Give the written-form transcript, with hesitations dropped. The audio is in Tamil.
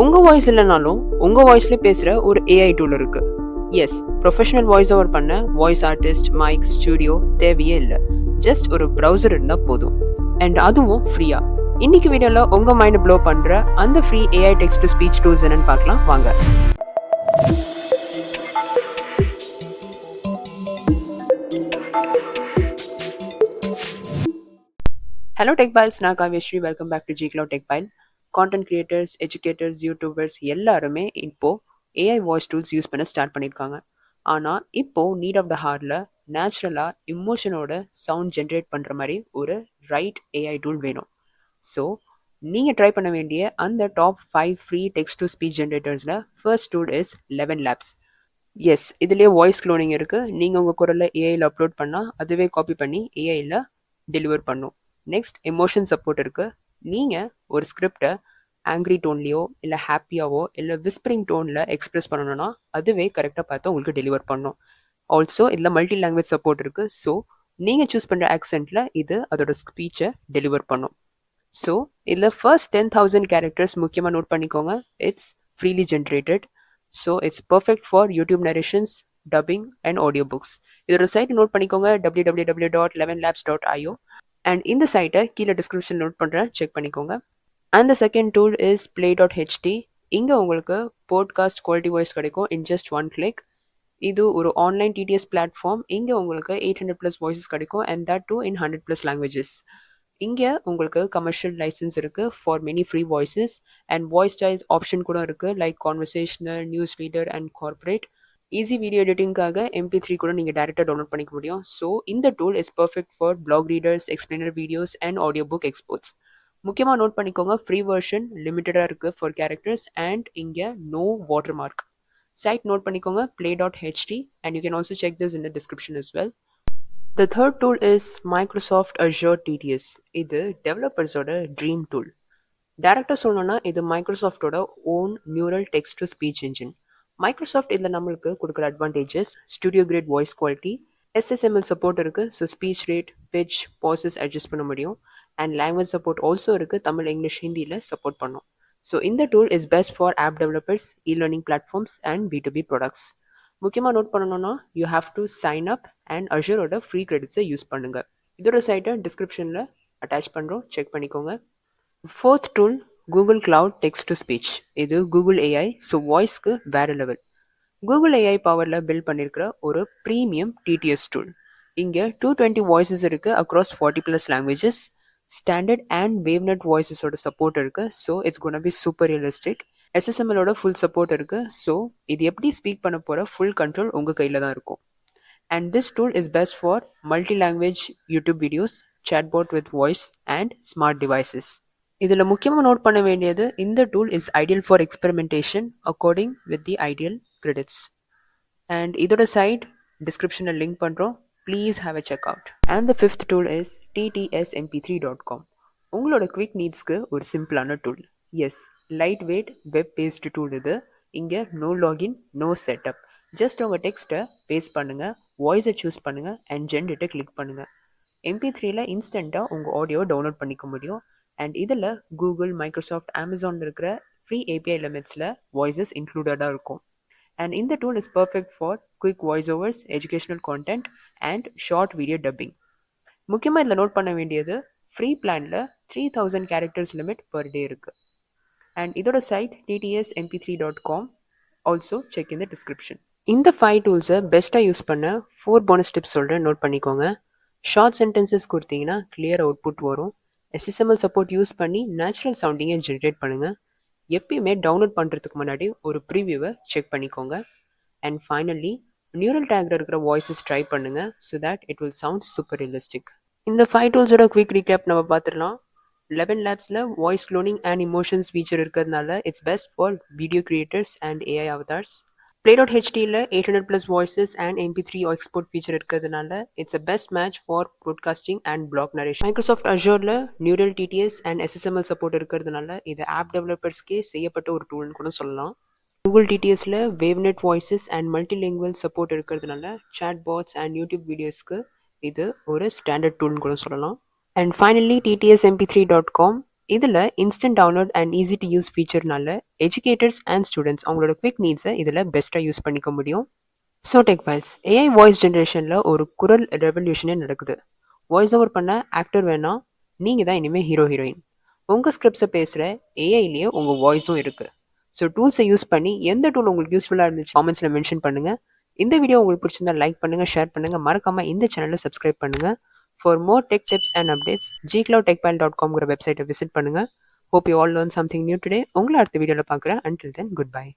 உங்க வாய்ஸ் இல்லைனாலும் உங்க வாய்ஸ்ல பேசுற ஒரு ஏஐ டூல் இருக்கு. எஸ், ப்ரொஃபஷனல் வாய்ஸ் ஓவர் பண்ண வாய்ஸ் ஆர்டிஸ்ட், மைக், ஸ்டுடியோ தேவையே இல்லை. ஜஸ்ட் ஒரு ப்ரௌசர் இருந்தா போதும். அண்ட் அதுவும் ஃப்ரீயா. இன்னைக்கு வீடியோல உங்க மைண்ட் ப்ளோ பண்ற அந்த free AI text to speech tools என்னன்னு பார்க்கலாம் வாங்க. ஹலோ டெக் பைல்ஸ், நான் Kavyasri. Welcome back to GCloud tech file. Content creators, educators, YouTubers எல்லாருமே இப்போ ஏஐ வாய்ஸ் டூல்ஸ் யூஸ் பண்ண ஸ்டார்ட் பண்ணியிருக்காங்க. ஆனால் இப்போ நீட் ஆஃப் த ஹார்ல நேச்சுரலாக இமோஷனோட சவுண்ட் ஜென்ரேட் பண்ணுற மாதிரி ஒரு ரைட் ஏஐ டூல் வேணும். ஸோ நீங்கள் ட்ரை பண்ண வேண்டிய அந்த top 5 free text to speech ஜென்ரேட்டர்ஸில் first tool is 11 labs. Yes, இதுலேயே வாய்ஸ் க்ளோனிங் இருக்குது. நீங்கள் உங்கள் குரலில் ஏஐயில் அப்லோட் பண்ணால் அதுவே காப்பி பண்ணி ஏஐயில் டெலிவர் பண்ணும். நெக்ஸ்ட், எமோஷன் சப்போர்ட் இருக்குது. நீங்கள் ஒரு ஸ்கிரிப்டை ஆங்க்ரி டோன்லேயோ இல்லை ஹாப்பியாவோ இல்லை விஸ்பரிங் டோனில் எக்ஸ்பிரஸ் பண்ணணும்னா அதுவே கரெக்டாக பார்த்து உங்களுக்கு டெலிவர் பண்ணும். ஆல்சோ இதில் மல்டி லாங்குவேஜ் சப்போர்ட் இருக்குது. ஸோ நீங்கள் சூஸ் பண்ணுற ஆக்சென்ட்டில் இது அதோட ஸ்பீச்சை டெலிவர் பண்ணும். ஸோ இதில் ஃபர்ஸ்ட் 10,000 கேரக்டர்ஸ் முக்கியமாக நோட் பண்ணிக்கோங்க. It's freely generated. So it's perfect for YouTube narrations, dubbing and audio books. இதோட சைட் நோட் பண்ணிக்கோங்க, www.11labs.io. அண்ட் இந்த சைட்டை கீழே டிஸ்கிரிப்ஷன் நோட் பண்ணுறேன், செக் பண்ணிக்கோங்க. And the second tool is play.ht. இங்கே உங்களுக்கு போட்காஸ்ட் குவாலிட்டி வாய்ஸ் கிடைக்கும் இன் ஜஸ்ட் 1 கிளிக். இது ஒரு ஆன்லைன் டிடிஎஸ் பிளாட்ஃபார்ம். இங்கே உங்களுக்கு 800+ வாய்ஸஸ் கிடைக்கும், and that too in 100+ languages. இங்கே உங்களுக்கு கமர்ஷியல் லைசன்ஸ் இருக்குது for many free voices. And voice styles option கூட இருக்குது, like conversational, news reader and corporate. Easy video எடிட்டிங்காக MP3 கூட நீங்கள் டேரெக்டாக டவுன்லோட் பண்ணிக்க முடியும். ஸோ இந்த tool is perfect for blog readers, explainer videos and audio book exports. முக்கியமாக நோட் பண்ணிக்கோங்க, ஃப்ரீ வெர்ஷன் லிமிட்டடாக இருக்குது ஃபார் கேரக்டர்ஸ் அண்ட் இங்கே no water mark. Side note பண்ணிக்கோங்க, play.ht, and you can also check this in the description as well. The third tool is Microsoft Azure TTS. இது டெவலப்பர்ஸோட ட்ரீம் டூல். டேரக்டாக சொல்லணும்னா இது மைக்ரோசாஃப்டோட own neural text to speech engine. Microsoft இதில் நம்மளுக்கு கொடுக்குற அட்வான்டேஜஸ்: studio grade voice quality, SSML support இருக்குது. So speech rate, pitch, pauses adjust பண்ண முடியும். அண்ட் லாங்குவேஜ் சப்போர்ட் ஆல்சோ இருக்குது. தமிழ், இங்கிலீஷ், ஹிந்தியில் சப்போர்ட் பண்ணும். ஸோ இந்த tool is best for app developers, e-learning platforms and B2B products. முக்கியமாக நோட் பண்ணணும்னா you have to sign up and அஷரோட ஃப்ரீ கிரெடிட்ஸை யூஸ் பண்ணுங்கள். இதோட சைட்டை டிஸ்கிரிப்ஷனில் அட்டாச் பண்ணுறோம், செக் பண்ணிக்கோங்க. Fourth tool Google cloud text to speech. இது கூகுள் ஏஐ, ஸோ வாய்ஸ்க்கு வேறு லெவல். கூகுள் ஏஐ பவரில் பில்ட் பண்ணியிருக்கிற ஒரு ப்ரீமியம் டிடிஎஸ் டூல். இங்கே 220 வாய்ஸஸ் இருக்குது across 40+ languages. Standard and WaveNet வாய்ஸஸோட சப்போர்ட் இருக்குது. So it's gonna be super realistic. SSMLோட ஃபுல் சப்போர்ட் இருக்குது. ஸோ இது எப்படி ஸ்பீக் பண்ண போகிற ஃபுல் கண்ட்ரோல் உங்கள் கையில் தான் இருக்கும். And this tool is best for multi language YouTube videos, chatbot with voice and smart devices. இதில் முக்கியமாக நோட் பண்ண வேண்டியது, இந்த tool is ideal for experimentation according with the ideal credits. And இதோட சைட் டிஸ்கிரிப்ஷனில் லிங்க் பண்ணுறோம், please have a check out. And the fifth tool is ttsmp3.com. உங்களோட குவிக் நீட்ஸ்க்கு ஒரு சிம்பிளான tool. Yes, light weight web based tool இது. இங்கே no login, no setup. Just உங்கள் டெக்ஸ்ட்டை பேஸ்ட் பண்ணுங்கள், வாய்ஸை சூஸ் பண்ணுங்கள் அண்ட் ஜென்ரேட்டை கிளிக் பண்ணுங்கள். MP3யில் இன்ஸ்டண்ட்டாக உங்கள் ஆடியோவை டவுன்லோட் பண்ணிக்க முடியும். அண்ட் இதில் கூகுள், மைக்ரோசாஃப்ட், அமேசான் இருக்கிற ஃப்ரீ API லிமிட்ஸில் வாய்ஸஸ் இன்க்ளூடடாக இருக்கும். அண்ட் இந்த tool is perfect for quick voice overs, educational content and short video dubbing. முக்கியமாக இதில் நோட் பண்ண வேண்டியது, ஃப்ரீ பிளானில் 3000 கேரக்டர்ஸ் லிமிட் பர் டே இருக்குது. அண்ட் இதோட site ttsmp3.com, also check in the description. இந்த 5 டூல்ஸை பெஸ்ட்டாக யூஸ் பண்ண 4 போனஸ் டிப்ஸ் சொல்கிறேன், நோட் பண்ணிக்கோங்க. ஷார்ட் சென்டென்சஸ் கொடுத்தீங்கன்னா கிளியர் அவுட்புட் வரும். SSML சப்போர்ட் யூஸ் பண்ணி நேச்சுரல் சவுண்டிங்கை ஜென்ரேட் பண்ணுங்கள். எப்பயுமே டவுன்லோட் பண்ணுறதுக்கு முன்னாடி ஒரு ப்ரிவியூவை செக் பண்ணிக்கோங்க. அண்ட் ஃபைனலி நியூரல் டேக்ல இருக்கிற வாய்ஸஸ் ட்ரை பண்ணுங்கள், so that it will sound super realistic. இந்த 5 டூல்ஸோட குவிக் ரீகேப் நம்ம பார்த்துடலாம். 11 லேப்ஸில் voice cloning and emotions feature இருக்கிறதுனால it's best for video creators and AI avatars. play.htயில் 800+ voices and MP3 export feature இருக்கிறதுனால it's a best match for broadcasting and blog narration. Microsoft அஷூரில் neural TTS and SSML support இருக்கிறதுனால இது ஆப் டெவலப்பர்ஸ்க்கே செய்யப்பட்ட ஒரு டூல்னு கூட சொல்லலாம். கூகுள் TTSல WaveNet voices and multilingual support இருக்கிறதுனால chatbots அண்ட் யூடியூப் வீடியோஸ்க்கு இது ஒரு ஸ்டாண்டர்ட் டூல்னு கூட சொல்லலாம். அண்ட் ஃபைனலி ttsmp3.com, இதில் instant download and easy to use ஃபீச்சர்னால எஜுகேட்டர்ஸ் அண்ட் ஸ்டூடெண்ட்ஸ் அவங்களோட குவிக் நீட்ஸை இதில் பெஸ்ட்டாக யூஸ் பண்ணிக்க முடியும். So tech files AI voice ஜென்ரேஷனில் ஒரு குரல் ரெவல்யூஷனே நடக்குது. வாய்ஸ் ஓவர் பண்ண ஆக்டர் வேணா, நீங்கள் தான் இனிமேல் ஹீரோ ஹீரோயின். உங்கள் ஸ்கிரிப்ட்ஸை பேசுகிற ஏஐலேயே உங்கள் வாய்ஸும் இருக்குது. ஸோ டூல்ஸை யூஸ் பண்ணி எந்த டூல் உங்களுக்கு யூஸ்ஃபுல்லாக இருந்துச்சு காமெண்ட்ஸில் மென்ஷன் பண்ணுங்கள். இந்த வீடியோ உங்களுக்கு பிடிச்சிருந்தா லைக் பண்ணுங்கள், ஷேர் பண்ணுங்கள், மறக்காமல் இந்த சேனலை சப்ஸ்கிரைப் பண்ணுங்கள். For more tech tips and updates gcloudtechpile.com வெப்சைட்டை விசிட் பண்ணுங்கள். Hope you all learn something new today. உங்களை அடுத்த வீடியோவில் பார்க்குறேன். Until then good bye.